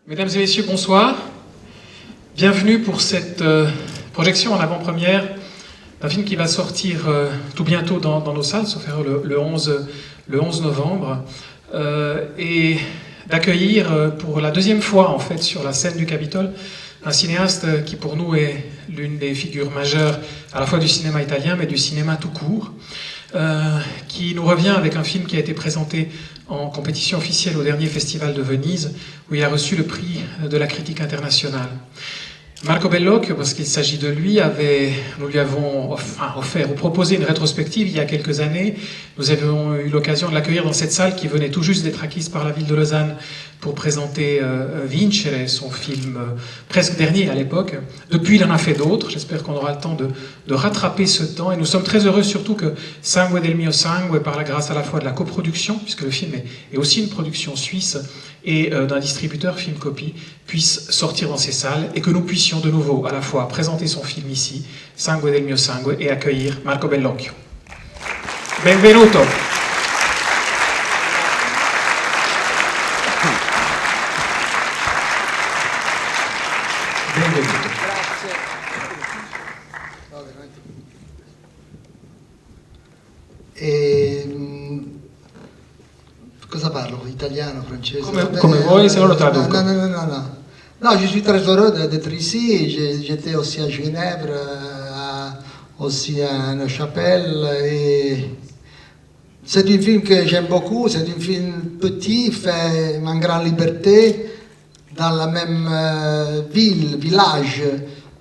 Mesdames et messieurs, bonsoir. Bienvenue pour cette projection en avant-première d'un film qui va sortir tout bientôt dans nos salles, sauf erreur le 11 novembre, et d'accueillir pour la deuxième fois en fait sur la scène du Capitole un cinéaste qui pour nous est l'une des figures majeures à la fois du cinéma italien mais du cinéma tout court, qui nous revient avec un film qui a été présenté en compétition officielle au dernier festival de Venise, où il a reçu le prix de la critique internationale. Marco Bellocchio, parce qu'il s'agit de lui, nous lui avons offert ou proposé une rétrospective il y a quelques années. Nous avions eu l'occasion de l'accueillir dans cette salle qui venait tout juste d'être acquise par la ville de Lausanne pour présenter Vincere, son film presque dernier à l'époque. Depuis, il en a fait d'autres. J'espère qu'on aura le temps de rattraper ce temps. Et nous sommes très heureux surtout que Sangue del mio sangue, par la grâce à la fois de la coproduction, puisque le film est aussi une production suisse, et d'un distributeur Filmcopy, puisse sortir dans ces salles et que nous puissions de nouveau à la fois présenter son film ici, Sangue del mio sangue, et accueillir Marco Bellocchio. Benvenuto! Benvenuto. Grazie. Cosa parlo? Italiano, francese? Come vuoi, se non lo traduco. Non. Non, je suis très heureux d'être ici. J'étais aussi à Genève, aussi à Neuchâtel. Et c'est un film que j'aime beaucoup. C'est un film petit, fait en grande liberté, dans la même village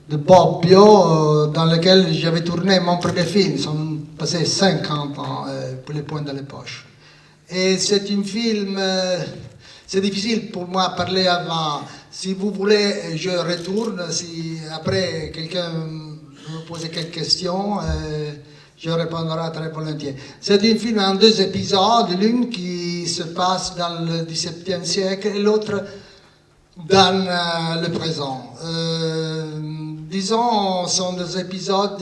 de Bobbio, dans lequel j'avais tourné mon premier film. Ils sont passés 50 ans pour les points dans les poches. Et c'est un film, c'est difficile pour moi de parler avant. Si vous voulez, je retourne. Si après quelqu'un me pose quelques questions, je répondrai très volontiers. C'est un film en deux épisodes, l'une qui se passe dans le XVIIe siècle et l'autre dans le présent. Disons, ce sont des épisodes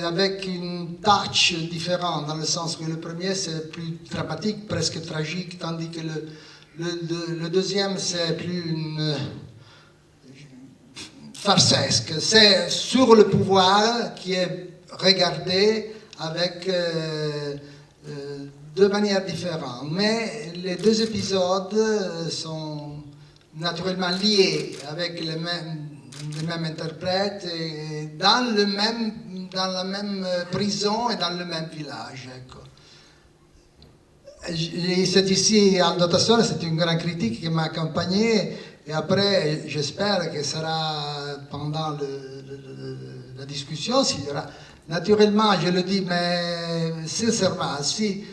avec une touch différente, dans le sens que le premier c'est plus dramatique, presque tragique, tandis que le deuxième c'est plus farsesque. C'est sur le pouvoir qui est regardé avec deux manières différentes. Mais les deux épisodes sont naturellement liés avec les mêmes interprètes et dans la même prison et dans le même village. Ecco. C'est ici Aldo Tassone, c'est une grande critique qui m'a accompagné et après j'espère que sera pendant la discussion, naturellement je le dis mais sincèrement, s'il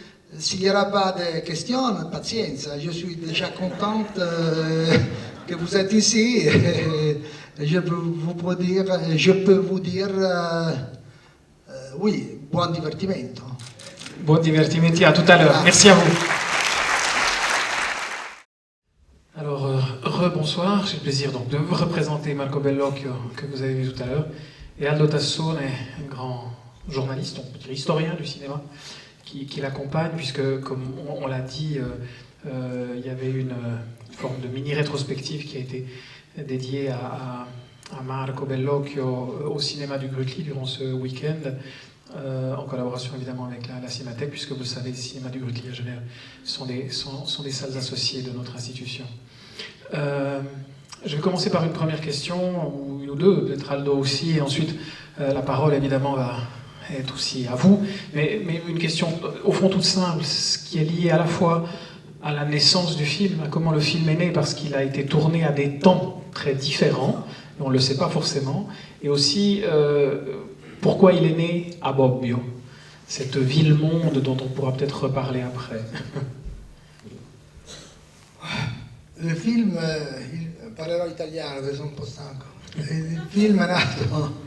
n'y aura pas de questions, pazienza, je suis déjà contente que vous êtes ici. Je peux vous dire oui, buon divertimento. Buon divertimenti, à tout à l'heure. Merci à vous. Alors, rebonsoir, j'ai le plaisir donc de vous représenter Marco Bellocchio, que vous avez vu tout à l'heure, et Aldo Tassone, un grand journaliste, on peut dire historien du cinéma, qui l'accompagne, puisque, comme on l'a dit, il y avait une forme de mini-rétrospective qui a été dédiée à Marco Bellocchio au cinéma du Grutli durant ce week-end, en collaboration évidemment avec la Cinémathèque, puisque vous le savez, le cinéma du Grutli à Genève sont des salles associées de notre institution. Je vais commencer par une première question, ou une ou deux, peut-être Aldo aussi, et ensuite la parole évidemment va être aussi à vous, mais une question au fond toute simple, ce qui est lié à la fois à la naissance du film, à comment le film est né, parce qu'il a été tourné à des temps très différents, on ne le sait pas forcément, et aussi pourquoi il est né à Bobbio, cette ville-monde dont on pourra peut-être reparler après. Le film, parlerò italiano perché sono un po' stanco. Il film è nato,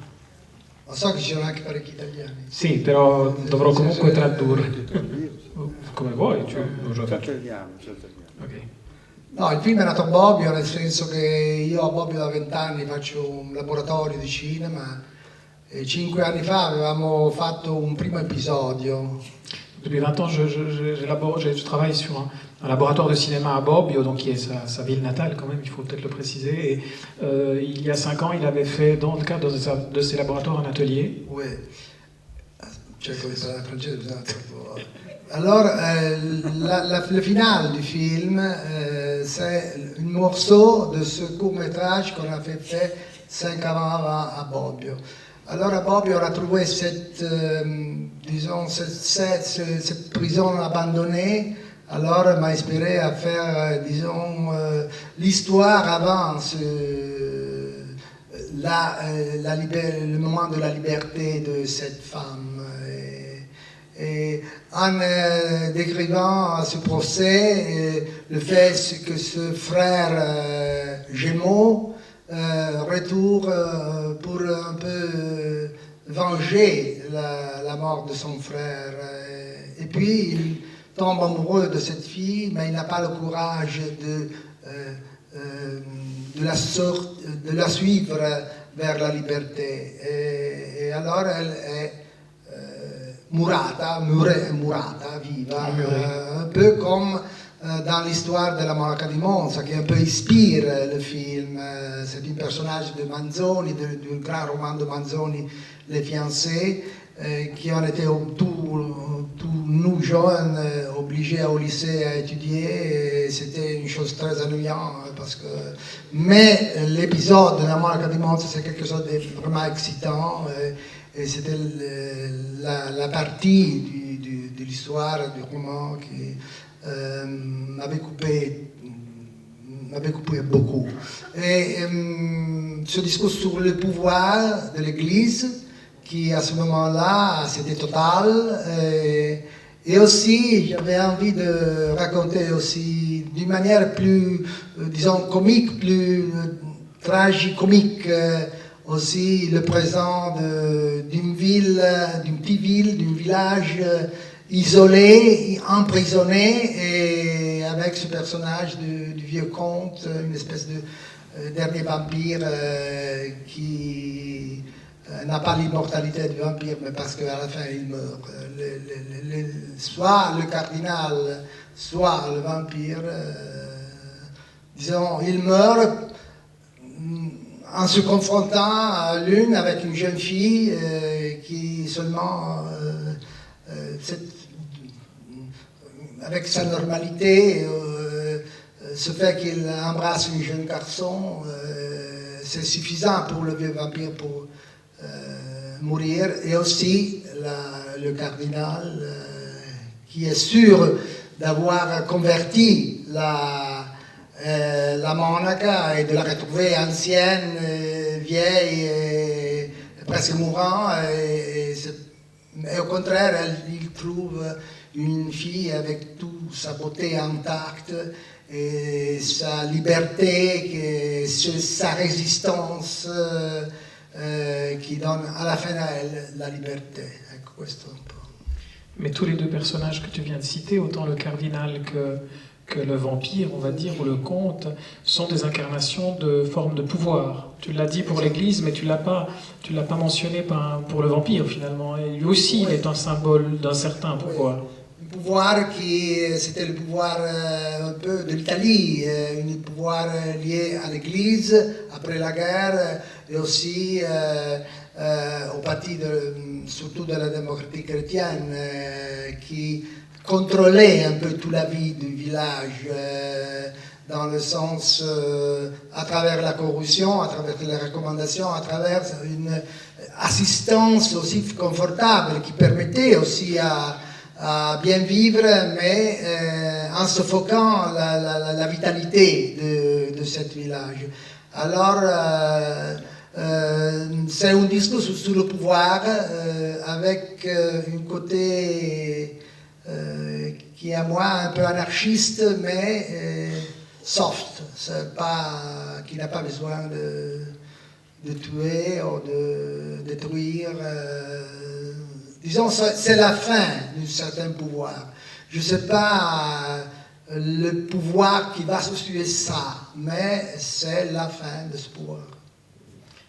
so che ci sono anche parecchi italiani. Sì, però dovrò comunque tradurre. Come vuoi, Ci alterniamo. Okay. No, il film è nato a Bobbio, nel senso che io a Bobbio da 20 anni faccio un laboratorio di cinema E 5 anni fa avevamo fatto un primo episodio. Depuis 20 ans, je travaille sur un laboratoire de cinéma à Bobbio, donc qui est sa ville natale quand même, il faut peut-être le préciser. Et il y a 5 ans, il avait fait, dans le cadre de ses laboratoires, un atelier. Oui. Cioè, come sarà francese, bisogna troppo. Alors, le final du film, c'est un morceau de ce court-métrage qu'on a fait 5 ans avant à Bobbio. Alors à Bobbio, on a trouvé cette prison abandonnée. Alors, m'a inspiré à faire, l'histoire avant le moment de la liberté de cette femme. Et en décrivant ce procès, le fait que ce frère jumeau retourne pour un peu venger la mort de son frère. Et puis il tombe amoureux de cette fille, mais il n'a pas le courage de la suivre vers la liberté. Et alors elle est murata, viva, un peu comme dans l'histoire de la Monaca di Monza, qui un peu inspire le film. C'est un personnage de Manzoni, du grand roman de Manzoni, Les Fiancés, qui ont été tous nous jeunes obligés au lycée à étudier. Et c'était une chose très ennuyante mais l'épisode de la Monaca di Monza, c'est quelque chose de vraiment excitant. Et c'était la partie de l'histoire, du roman qui m'avait coupé beaucoup. Et ce discours sur le pouvoir de l'Église, qui à ce moment-là, c'était total. Et aussi, j'avais envie de raconter aussi d'une manière plus, disons, comique, plus tragicomique, aussi le présent d'une ville, d'une petite ville, d'un village isolé, emprisonné, et avec ce personnage du vieux comte, une espèce de dernier vampire qui n'a pas l'immortalité du vampire, mais parce qu'à la fin il meurt. Soit le cardinal, soit le vampire, disons, il meurt en se confrontant l'une avec une jeune fille qui seulement, avec sa normalité, ce fait qu'il embrasse un jeune garçon, c'est suffisant pour le vieux vampire pour mourir. Et aussi le cardinal qui est sûr d'avoir converti la Monaca et de la retrouver ancienne, vieille, et presque mourant. Et au contraire, il trouve une fille avec toute sa beauté intacte et sa liberté, sa résistance qui donne à la fin à elle la liberté. Ecco, questo un po'. Mais tous les deux personnages que tu viens de citer, autant le cardinal que le vampire, on va dire, ou le comte, sont des incarnations de formes de pouvoir. Tu l'as dit pour l'Église, mais tu l'as pas mentionné pour le vampire finalement. Et lui aussi, il est un symbole d'un certain pouvoir. Un pouvoir c'était le pouvoir un peu de l'Italie, un pouvoir lié à l'Église après la guerre, et aussi au parti surtout de la démocratie chrétienne, qui contrôlait un peu toute la vie du village, dans le sens, à travers la corruption, à travers les recommandations, à travers une assistance aussi confortable qui permettait aussi à bien vivre, mais en suffoquant la vitalité de ce village. Alors, c'est un discours sur le pouvoir avec un côté qui est à moi un peu anarchiste, mais soft, qui n'a pas besoin de tuer ou de détruire. Disons, c'est la fin d'un certain pouvoir. Je ne sais pas le pouvoir qui va substituer ça, mais c'est la fin de ce pouvoir.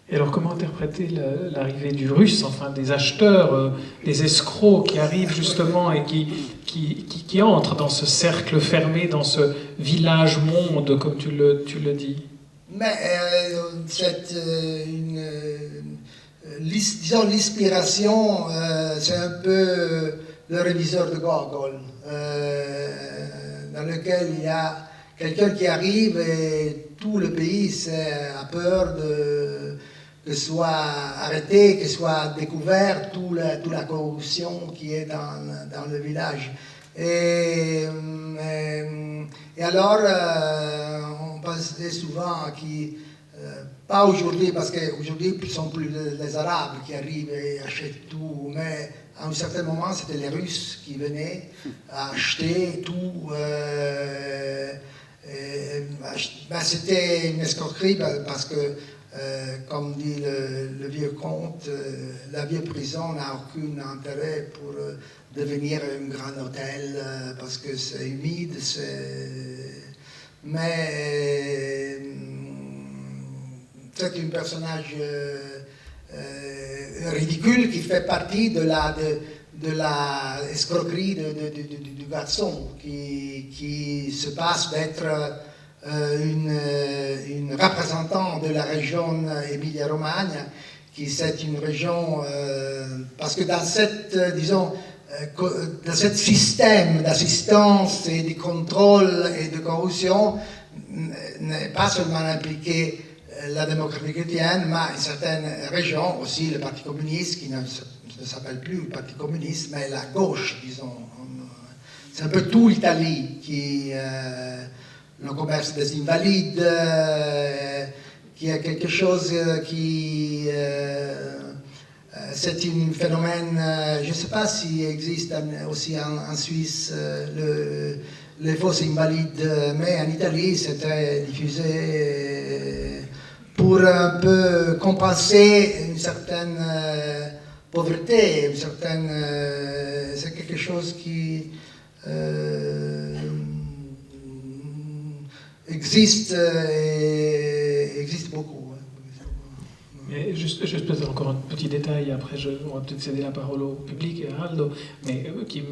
Et alors, comment interpréter l'arrivée du russe, enfin des acheteurs, des escrocs qui arrivent justement et qui entrent dans ce cercle fermé, dans ce village-monde, comme tu le dis? Mais disons l'inspiration, c'est un peu le réviseur de Gogol, dans lequel il y a quelqu'un qui arrive et tout le pays a peur que soit arrêté, que soit découvert toute la corruption qui est dans le village. Et alors, on pensait souvent pas aujourd'hui, parce qu'aujourd'hui, ce ne sont plus les Arabes qui arrivent et achètent tout, mais à un certain moment, c'était les Russes qui venaient acheter tout. C'était une escroquerie parce que, comme dit le vieux conte, la vieille prison n'a aucun intérêt pour devenir un grand hôtel parce que c'est humide, mais c'est un personnage ridicule qui fait partie de la escroquerie du garçon qui se passe d'être une représentante de la région Emilia-Romagne, qui c'est une région, parce que dans cette, disons, dans ce système d'assistance et de contrôle et de corruption, n'est pas seulement impliqué la démocratie chrétienne, mais in certaines régions aussi le Parti communiste, qui ne s'appelle plus le Parti communiste, mais la gauche, disons. C'est un peu tout l'Italie qui... le commerce des invalides, qui est quelque chose qui... c'est un phénomène, je ne sais pas s'il existe aussi en Suisse, les fausses invalides, mais en Italie c'était diffusé pour un peu compenser une certaine pauvreté, c'est quelque chose qui existe beaucoup. Mais juste peut-être encore un petit détail, après on va peut-être céder la parole au public et à Aldo, mais qui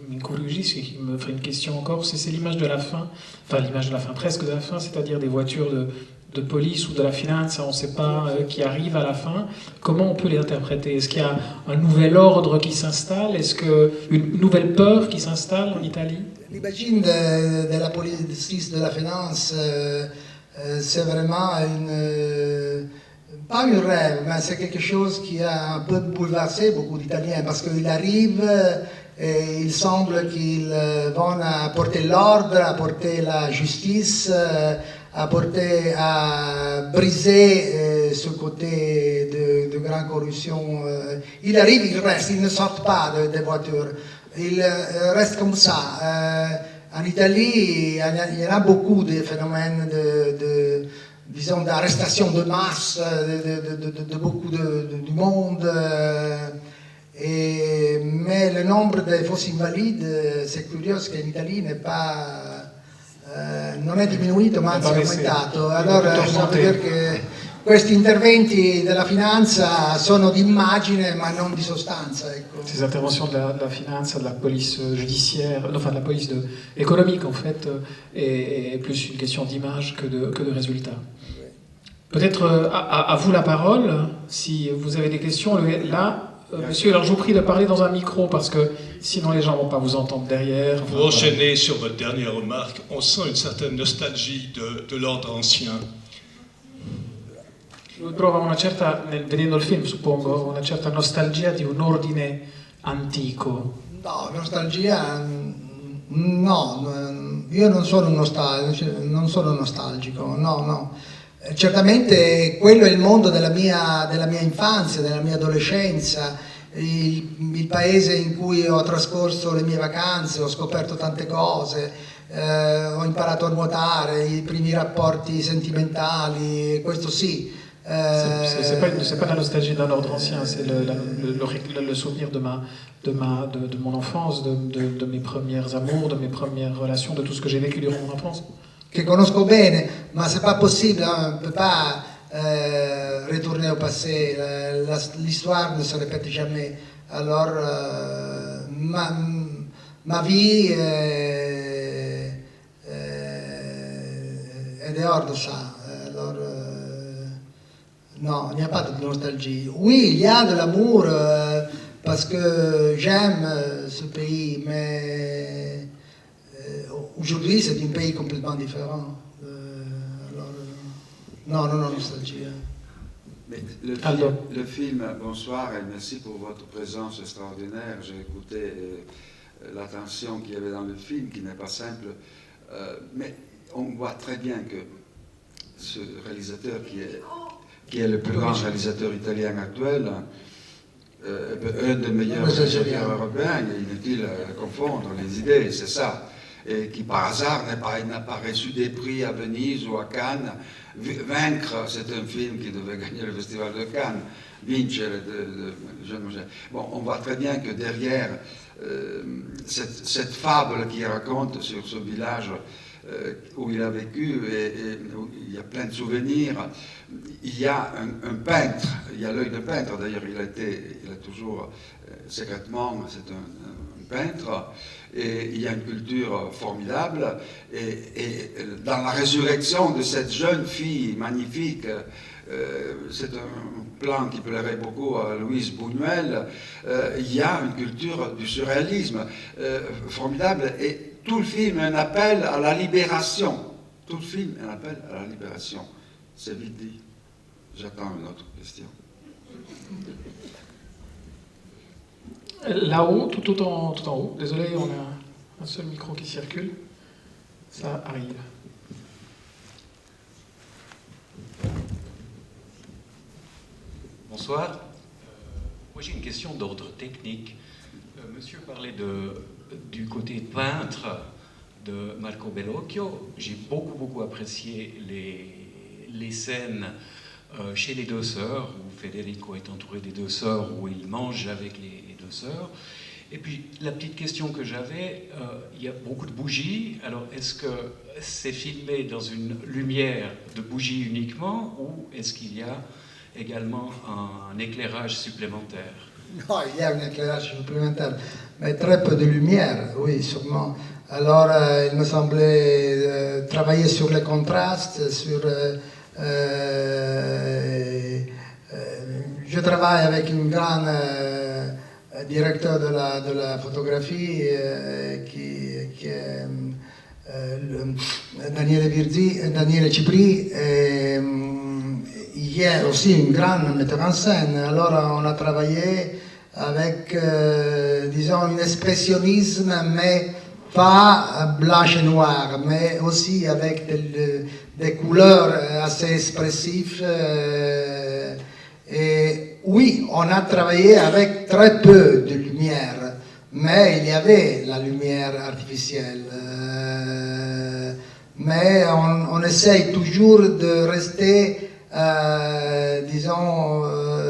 m'incuriosisce et qui me ferait une question encore, c'est l'image de la fin, enfin l'image de la fin, presque de la fin, c'est-à-dire des voitures de police ou de la finance, on ne sait pas, qui arrivent à la fin. Comment on peut les interpréter? Est-ce qu'il y a un nouvel ordre qui s'installe? Est-ce qu'une nouvelle peur qui s'installe en Italie? L'imagine de la police de la finance, c'est vraiment pas un rêve, mais c'est quelque chose qui a un peu bouleversé beaucoup d'Italiens, parce qu'il arrive et il semble qu'ils vont apporter l'ordre, apporter la justice, à briser ce côté de grande corruption. Il arrive, il reste, il ne sort pas des voitures. Il reste comme ça. En Italie, il y en a beaucoup de phénomènes disons, d'arrestation de masse de beaucoup du monde. Mais le nombre de fausses invalides, c'est curieux qu'en Italie non è diminuito, ma anzi è aumentato. Allora bisogna vedere che questi interventi della finanza sono di immagine ma non di sostanza. Ecco. Ces interventions de la finance, de la police judiciaire, enfin de la police économique en fait, est plus une question d'image que de résultat. Peut-être à vous la parole, si vous avez des questions. Là, monsieur, alors je vous prie de parler dans un micro parce que sinon les gens ne vont pas vous entendre derrière. Pour enchaîner sur votre dernière remarque, on sent une certaine nostalgie de l'ordre ancien. Prova una certa, vedendo il film suppongo, una certa nostalgia di un ordine antico. No, nostalgia no, io non sono nostalgico, no. Certamente quello è il mondo della mia infanzia, della mia adolescenza, il paese in cui ho trascorso le mie vacanze, ho scoperto tante cose, ho imparato a nuotare, i primi rapporti sentimentali, questo sì. C'est pas la nostalgie d'un ordre ancien, c'est le souvenir de mon enfance, de mes premiers amours, de mes premières relations, de tout ce que j'ai vécu durant mon enfance. Che conosco bene, ma c'est pas possible, on peut pas retourner au passé. L'histoire ne se répète jamais. Alors, ma vie est dehors de ça. Alors, non, il n'y a pas de nostalgie. Oui, il y a de l'amour parce que j'aime ce pays, mais aujourd'hui c'est un pays complètement différent. Non, nostalgie. Mais le film, bonsoir et merci pour votre présence extraordinaire. J'ai écouté l'attention qu'il y avait dans le film, qui n'est pas simple, mais on voit très bien que ce réalisateur qui est le plus grand réalisateur italien actuel, un des meilleurs réalisateurs européens, il est inutile de confondre les idées, c'est ça. Et qui par hasard n'a pas reçu des prix à Venise ou à Cannes. Vaincre, c'est un film qui devait gagner le Festival de Cannes. Vincere, bon, on voit très bien que derrière cette fable qui raconte sur ce village où il a vécu et où il y a plein de souvenirs, il y a un peintre, il y a l'œil de peintre, d'ailleurs il a toujours secrètement, c'est un peintre, et il y a une culture formidable, et dans la résurrection de cette jeune fille magnifique, c'est un plan qui plairait beaucoup à Louise Buñuel, il y a une culture du surréalisme formidable, et tout le film est un appel à la libération. Tout le film est un appel à la libération. C'est vite dit. J'attends une autre question. Là-haut, tout en haut. Désolé, on a un seul micro qui circule. Ça arrive. Bonsoir. Moi j'ai une question d'ordre technique. Monsieur parlait du côté peintre de Marco Bellocchio. J'ai beaucoup apprécié les scènes chez les deux sœurs, où Federico est entouré des deux sœurs, où il mange avec les deux sœurs. Et puis la petite question que j'avais, il y a beaucoup de bougies. Alors est-ce que c'est filmé dans une lumière de bougies uniquement, ou est-ce qu'il y a également un éclairage supplémentaire? Non, il y a un éclairage supplémentaire, mais très peu de lumière, oui, sûrement. Alors, il me semblait travailler sur les contrastes, je travaille avec un grand directeur de la photographie qui est Daniele Cipri. Il est aussi un grand metteur en scène. Alors on a travaillé avec, disons, un expressionnisme, mais pas blanc et noir, mais aussi avec des couleurs assez expressives. Et oui, on a travaillé avec très peu de lumière, mais il y avait la lumière artificielle. Mais on essaye toujours de rester disons,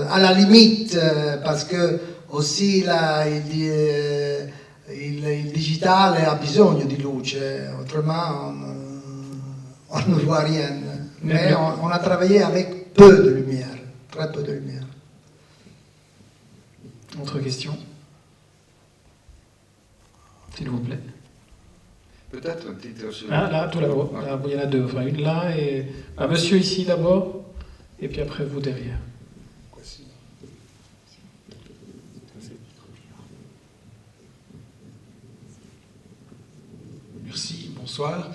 à la limite, parce que aussi il digitale ha bisogno di luce, autrement on ne voit rien. Mais on a travaillé avec peu de lumière, très peu de lumière. Autre question, s'il vous plaît. Peut-être un titre sur... Ah, là, tout là-haut. Là, il y en a deux. Enfin, une là et... Ah, monsieur ici d'abord, et puis après vous derrière. Merci, bonsoir.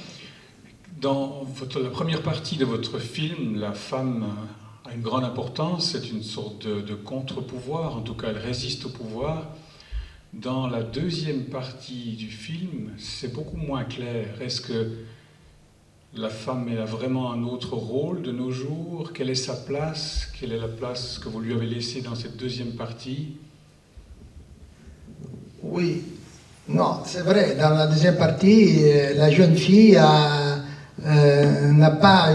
Dans la première partie de votre film, la femme a une grande importance, c'est une sorte de contre-pouvoir, en tout cas elle résiste au pouvoir. Dans la deuxième partie du film, c'est beaucoup moins clair. Est-ce que la femme a vraiment un autre rôle de nos jours? Quelle est sa place? Quelle est la place que vous lui avez laissée dans cette deuxième partie? Oui, non, c'est vrai. Dans la deuxième partie, la jeune fille n'a pas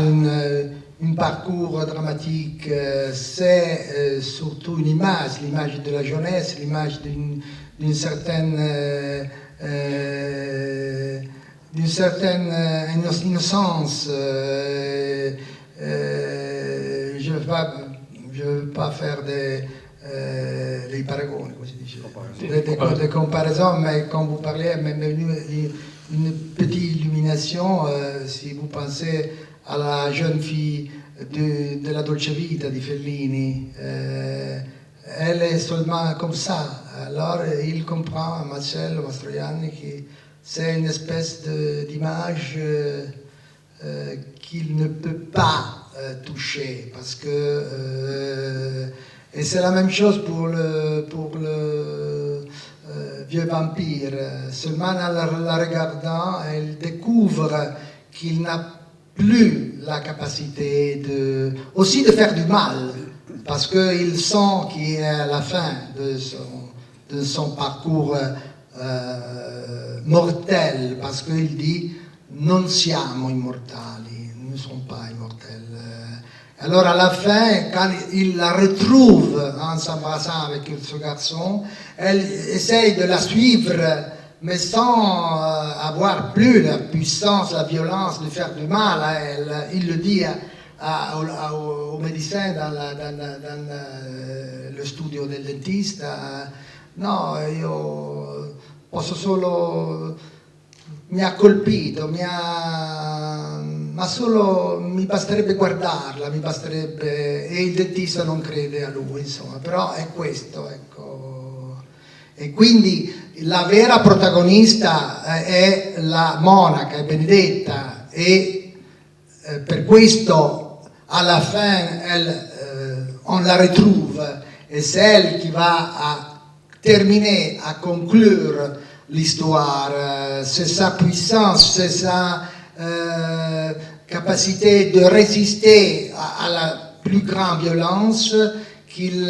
un parcours dramatique. C'est surtout une image, l'image de la jeunesse, l'image d'une certaine innocence. Je je veux pas faire des paragoni, come si dice, des comparaisons, mais quand vous parlez, même une petite illumination, si vous pensez à la jeune fille de la Dolce Vita di Fellini, elle est seulement comme ça. Alors il comprend, Marcello Mastroianni, que c'est une espèce d'image qu'il ne peut pas toucher, parce que et c'est la même chose pour le vieux vampire. Seulement en la regardant, elle découvre qu'il n'a plus la capacité aussi de faire du mal, parce qu'il sent qu'il est à la fin de son parcours mortel, parce qu'il dit non siamo immortali, nous ne sommes pas immortels. Alors à la fin, quand il la retrouve en s'embrassant avec ce garçon, elle essaye de la suivre, mais sans avoir plus la puissance, la violence de faire du mal à elle. Il le dit au médecin dans le studio del dentista, no, io posso solo... mi ha colpito, ma solo mi basterebbe guardarla, e il dentista non crede a lui, insomma, però è questo, ecco. E quindi la vera protagonista è la monaca, è Benedetta, e per questo alla fin on la retrouve, et c'est elle qui va à terminer, à conclure l'histoire. C'est sa puissance, c'est sa capacité de résister à la plus grande violence qui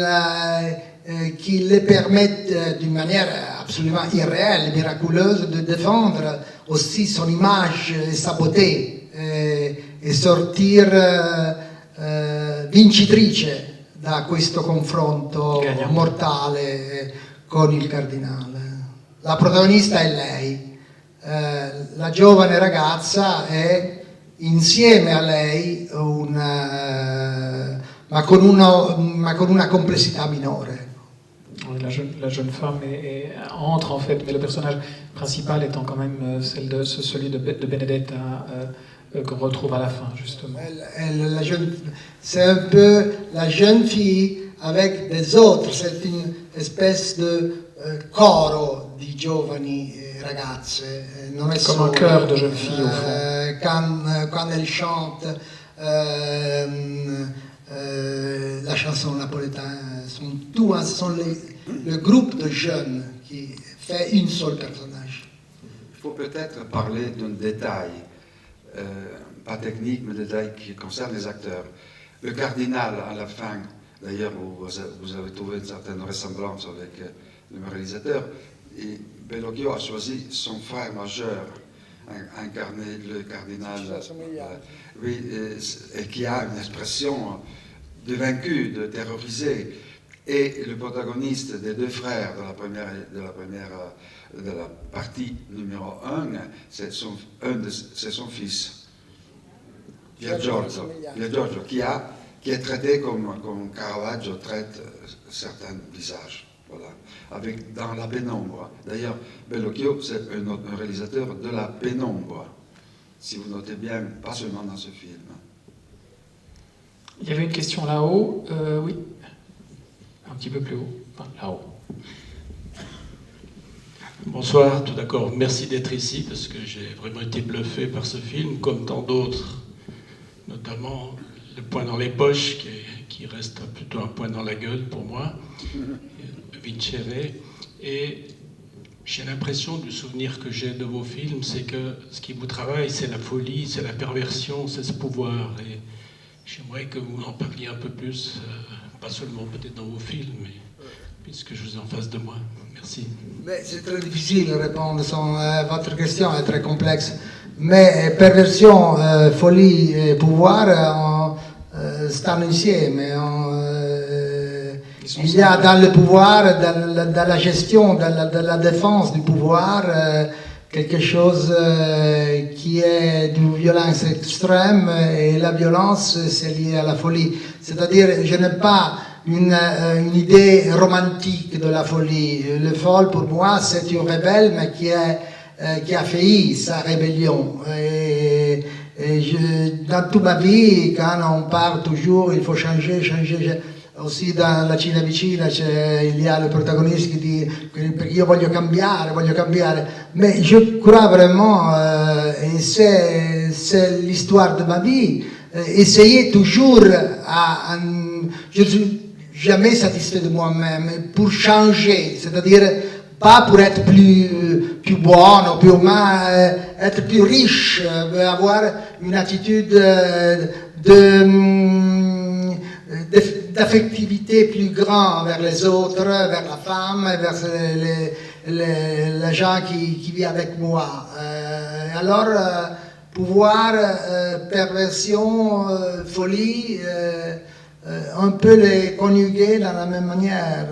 le permettent d'une manière absolument irréelle, miraculeuse, de défendre aussi son image et sa beauté et sortir vincitrice da questo confronto mortale con il cardinale. La protagonista è lei, la giovane ragazza è insieme a lei ma con una complessità minore. La jeune femme entre en fait, mais le personnage principal étant quand même celui de Benedetta qu'on retrouve à la fin, justement. C'est un peu la jeune fille avec des autres, c'est une espèce de coro di giovani ragazze, non è comme un chœur de jeunes filles au fond. Quand elle chante la chanson napolitaine, sont le groupe de jeunes qui fait une seule personnage. Il faut peut-être parler d'un détail, pas technique, mais détail qui concerne les acteurs. Le cardinal, à la fin, d'ailleurs, vous avez trouvé une certaine ressemblance avec le réalisateur, et Bellocchio a choisi son frère majeur, incarné le cardinal, oui, et qui a une expression de vaincu, de terrorisé. Et le protagoniste des deux frères de la partie numéro 1, c'est son fils, Pier Giorgio, qui est traité comme Caravaggio traite certains visages. Voilà, dans la pénombre. D'ailleurs, Bellocchio, c'est un réalisateur de la pénombre. Si vous notez bien, pas seulement dans ce film. Il y avait une question là-haut, oui. Un petit peu plus haut, enfin, là-haut. Bonsoir, tout d'accord. Merci d'être ici parce que j'ai vraiment été bluffé par ce film, comme tant d'autres, notamment Le poing dans les poches, qui reste plutôt un poing dans la gueule pour moi, Vincere. Et j'ai l'impression du souvenir que j'ai de vos films, c'est que ce qui vous travaille, c'est la folie, c'est la perversion, c'est ce pouvoir. Et j'aimerais que vous en parliez un peu plus, pas seulement peut-être dans vos films, mais puisque je vous ai en face de moi. Merci. Mais c'est très difficile de répondre. Votre question est très complexe. Mais perversion, folie et pouvoir stanno insieme. Il y a dans le pouvoir, dans la gestion, dans la défense du pouvoir, quelque chose qui est d'une violence extrême, et la violence, c'est lié à la folie. C'est-à-dire, je n'ai pas une idée romantique de la folie. Le folle, pour moi, c'est une rebelle, mais qui a failli sa rébellion. Dans toute ma vie, quand on parle toujours, il faut changer. Aussi dans La Cina Vicina il y a le protagoniste qui dit io voglio cambiare, mais je crois vraiment, et c'est l'histoire de ma vie, essayer toujours je suis jamais satisfait de moi-même, pour changer, c'est-à-dire pas pour être plus bon, plus humain, être plus riche, avoir une attitude d'affectivité plus grande vers les autres, vers la femme, vers les gens qui vivent avec moi. Alors, pouvoir, perversion, folie, on peut les conjuguer dans la même manière.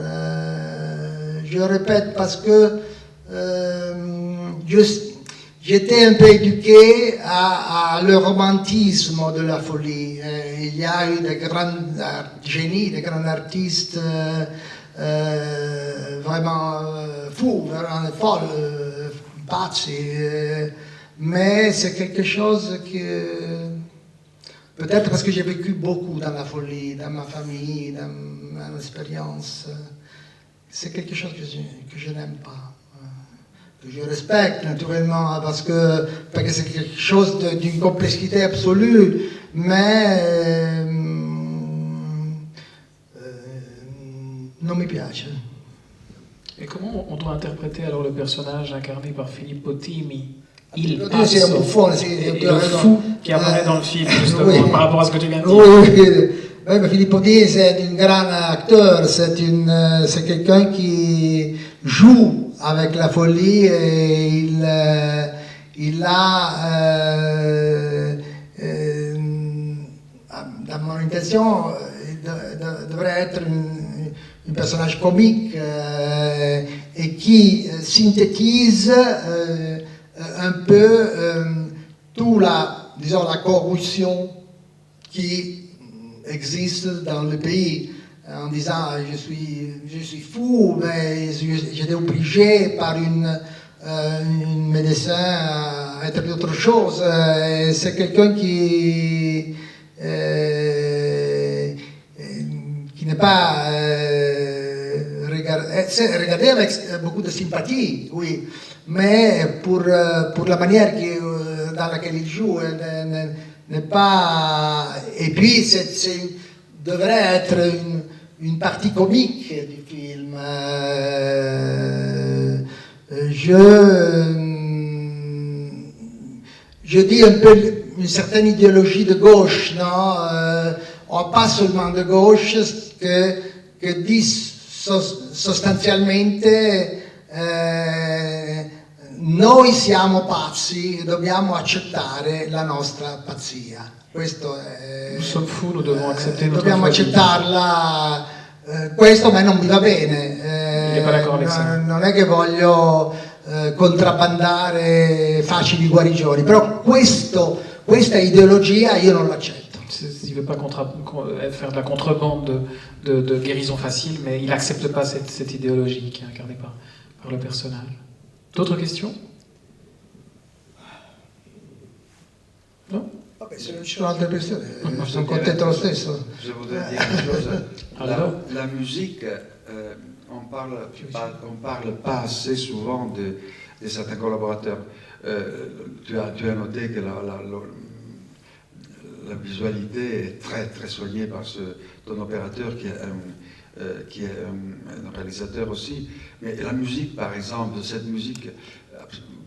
Je répète parce que j'étais un peu éduqué à le romantisme de la folie. Il y a eu des grands génies, des grands artistes vraiment fous, vraiment folles, pazzi. Mais c'est quelque chose que, peut-être parce que j'ai vécu beaucoup dans la folie, dans ma famille, dans mon expérience, c'est quelque chose que je n'aime pas. Je respecte naturellement parce que c'est quelque chose d'une complexité absolue, mais non mi piace. Et comment on doit interpréter alors le personnage incarné par Filippo Timi, C'est un bouffon, et le fou qui apparaît dans le film, justement, oui. par rapport à ce que tu viens de dire. Oui. Mais Filippo Timi, c'est un grand acteur, c'est quelqu'un qui joue avec la folie, et il a, dans mon intention, il devrait être un personnage comique et qui synthétise un peu toute la corruption qui existe dans le pays, en disant je suis fou, mais j'étais obligé par une médecin à être autre chose. C'est quelqu'un qui n'est pas regardé avec beaucoup de sympathie, oui, mais pour la manière dans laquelle il joue, n'est pas. Et puis, devrait être une partie comique du film. Je dis un peu une certaine idéologie de gauche, non? Pas seulement de gauche, che dit sostanzialmente noi siamo pazzi, dobbiamo accettare la nostra pazzia. Questo è, nous sommes fous, nous devons accepter notre dobbiamo folie. accettarla. Questo a me non mi va bene. Il est pas d'accord avec ça. Non è che voglio contrabbandare facili guarigioni, però questa ideologia io non l'accetto. Il ne veut pas faire de la contrebande de guérison facile, mais il n'accepte pas cette idéologie qui est incarnée par le personnage. D'autres questions? Non? Vabbè, se non ci sono altre persone, sono contento lo stesso. Je voudrais dire une chose. Alors? La musique, on parle pas assez souvent de certains collaborateurs. Tu as noté que la visualité est très très soignée par ton opérateur qui est un réalisateur aussi. Mais la musique, par exemple, cette musique,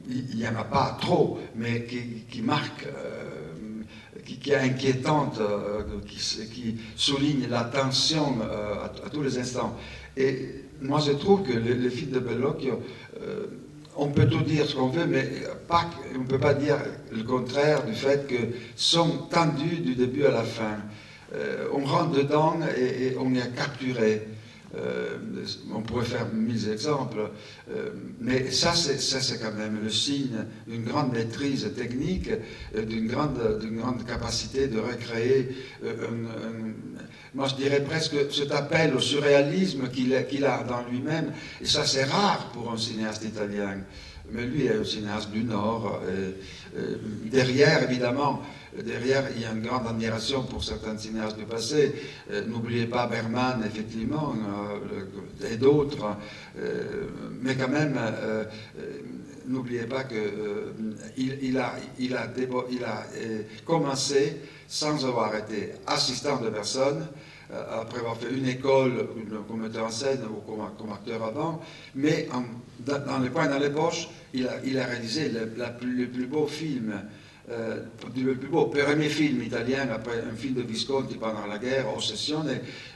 il n'y en a pas trop, mais qui marque, qui est inquiétante, qui souligne la tension à tous les instants. Et moi, je trouve que les films de Bellocchio, on peut tout dire ce qu'on veut, mais on ne peut pas dire le contraire du fait que sont tendus du début à la fin. On rentre dedans et on est capturé. On pourrait faire 1000 exemples, mais ça c'est quand même le signe d'une grande maîtrise technique, d'une grande capacité de recréer moi je dirais presque cet appel au surréalisme qu'il a dans lui-même, et ça c'est rare pour un cinéaste italien. Mais lui est un cinéaste du Nord. Derrière, évidemment, il y a une grande admiration pour certains cinéastes du passé. N'oubliez pas Bergman, effectivement, et d'autres. Mais quand même, n'oubliez pas qu'il a commencé sans avoir été assistant de personne, après avoir fait une école comme metteur en scène ou comme acteur avant, mais dans les poings dans les poches, il a réalisé le plus beau film, le plus beau premier film italien après un film de Visconti pendant la guerre, Ossessione,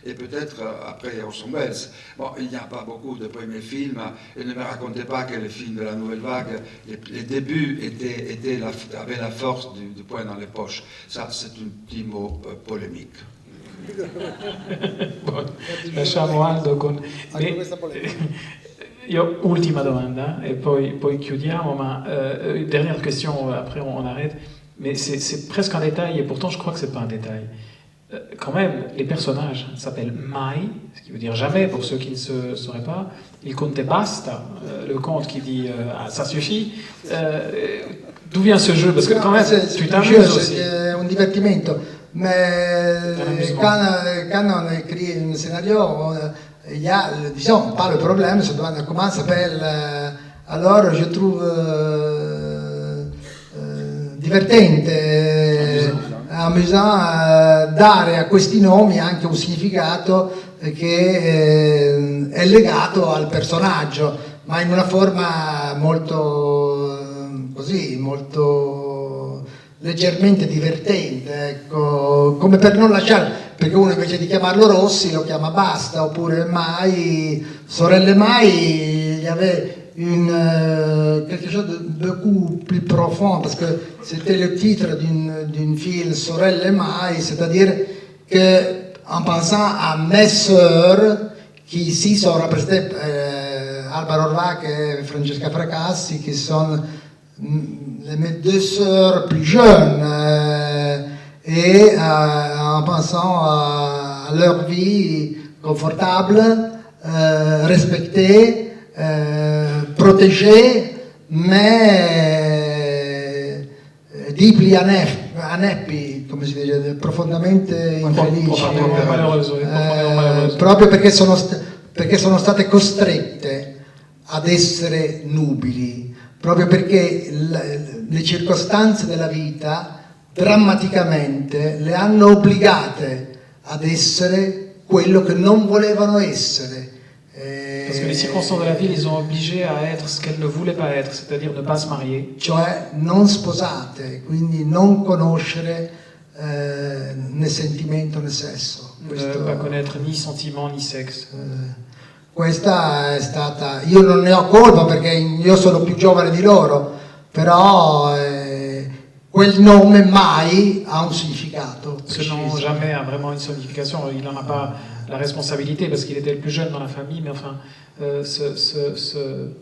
et peut-être après Orson Welles. Bon, il n'y a pas beaucoup de premiers films, et ne me racontez pas que les films de la Nouvelle Vague, les débuts avaient la force du poing dans les poches. Ça, c'est un petit mot polémique. Lasciamo Aldo con... Io, ultima domanda, et poi chiudiamo, ma dernière question, après on arrête, mais c'est presque un détail, et pourtant je crois que c'est pas un détail. Quand même, les personnages s'appellent Mai, ce qui veut dire jamais pour ceux qui ne sauraient pas. Il conte basta, le conte qui dit ça suffit. D'où vient ce jeu? Parce que quand même, tu t'amuses aussi. C'est un divertimento. Mais quand on écrit un scénario, il y a, disons, pas le problème, se demande comment s'appelle. Alors je trouve divertente, amusant dare a questi nomi anche un significato che è legato al personaggio, ma in una forma molto così, molto leggermente divertente, ecco, come per non lasciare, perché uno invece di chiamarlo Rossi lo chiama Basta, oppure Mai, Sorelle Mai, il y avait quelque chose de beaucoup plus profond, parce que c'était le titre d'une film, Sorelle Mai, c'est-à-dire que en pensant à mes sœurs, qui ici sont représentées, Alba Orvac et Francesca Fracassi, qui sont mes deux sœurs plus jeunes, et en pensant à leur vie confortable, respectée, protégée, mais deeply unhappy, come si dice, profondamente infelici, proprio perché sono state costrette ad essere nubili, proprio perché le circostanze della vita drammaticamente le hanno obbligate ad essere quello che non volevano essere. Parce que les circonstances de la vie les ont obligées à être ce qu'elles ne voulaient pas être, c'est-à-dire ne pas se marier. Cioè non sposate, quindi non conoscere né sentimento né sesso. Ne pas connaître ni sentiment ni sexe. Questa è stata, io non ne ho colpa perché io sono più giovane di loro, però quel nome Mai ha un significato. Ce nom jamais a vraiment une signification. Il n'en a pas la responsabilité parce qu'il était le plus jeune dans la famille, mais enfin,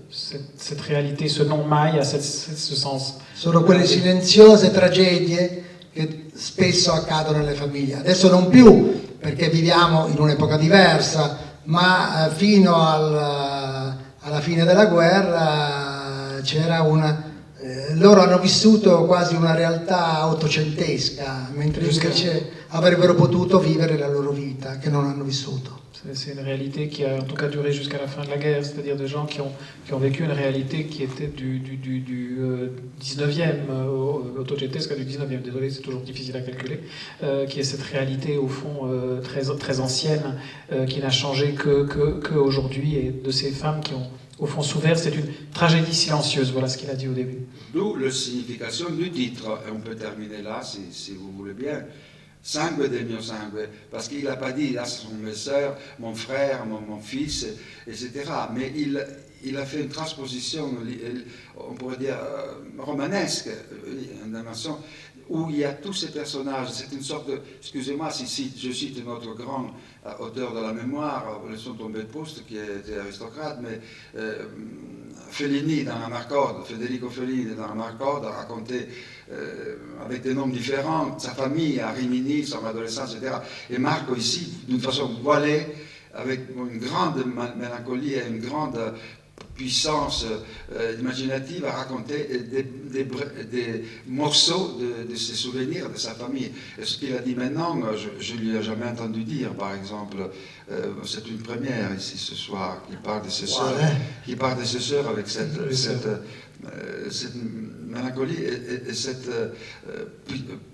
cette réalité, ce nom Mai a ce sens. Sono quelle silenziose tragedie che spesso accadono nelle famiglie. Adesso non più, perché viviamo in un'epoca diversa, ma fino alla fine della guerra c'era loro hanno vissuto quasi una realtà ottocentesca, mentre invece avrebbero potuto vivere la loro vita, che non hanno vissuto. C'est une réalité qui a en tout cas duré jusqu'à la fin de la guerre, c'est-à-dire des gens qui ont vécu une réalité qui était du 19e, ottocentesca du 19e, désolé, c'est toujours difficile à calculer, qui est cette réalité au fond très ancienne, qui n'a changé que aujourd'hui, et de ces femmes qui ont au fond souffert. C'est une tragédie silencieuse, voilà ce qu'il a dit au début. D'où la signification du titre, et on peut terminer là si vous voulez bien. Sangue del mio sangue, parce qu'il n'a pas dit là ce sont mes sœurs, mon frère, mon fils, etc. Mais il a fait une transposition, on pourrait dire romanesque, où il y a tous ces personnages. C'est une sorte de... Excusez-moi si je cite notre grand auteur de la mémoire, Laissons tomber le poste, qui était aristocrate, mais Fellini dans Amarcord, Federico Fellini dans Amarcord a raconté avec des noms différents sa famille à Rimini, son adolescence, etc. Et Marco ici, d'une façon voilée, avec une grande mélancolie et une grande puissance imaginative, à raconter des morceaux de ses souvenirs, de sa famille. Et ce qu'il a dit maintenant, je ne lui ai jamais entendu dire, par exemple, c'est une première ici ce soir, qu'il parle de ses sœurs, qu'il parle de ses sœurs avec cette mélancolie et cette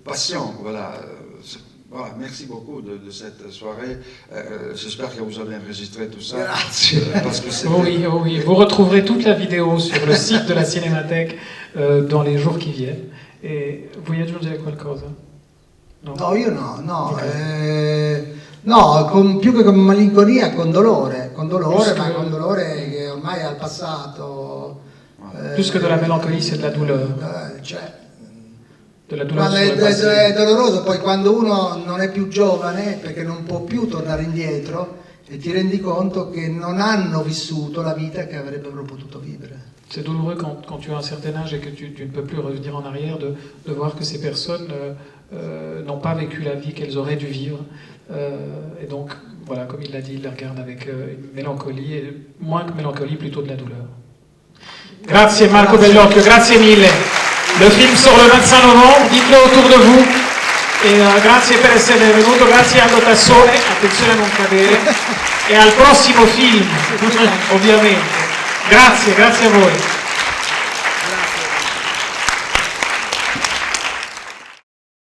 passion, voilà. Voilà, merci beaucoup de cette soirée. J'espère que vous avez enregistré tout ça. Parce que oui, oui. Vous retrouverez toute la vidéo sur le site de la Cinémathèque dans les jours qui viennent. E vuoi aggiungere qualcosa? No, io no. No, più che con malinconia, con dolore, ma con dolore che ormai è al passato. Plus que de la mélancolie, c'est de la douleur. Ma è doloroso poi quando uno non è più giovane, perché non può più tornare indietro, e ti rendi conto che non hanno vissuto la vita che avrebbero potuto vivere. C'est douloureux quand tu as un certain âge et que tu ne peux plus revenir en arrière, de voir que ces personnes n'ont pas vécu la vie qu'elles auraient dû vivre. Et donc, voilà, comme il l'a dit, il la regarde avec une mélancolie, et moins que mélancolie, plutôt de la douleur. Grazie Marco Bellocchio, grazie mille. Le film sort le 25 novembre, dites-le autour de vous. E grazie per essere venuto, grazie Aldo Tassone, attenzione a non cadere. E al prossimo film, ovviamente. Grazie a voi.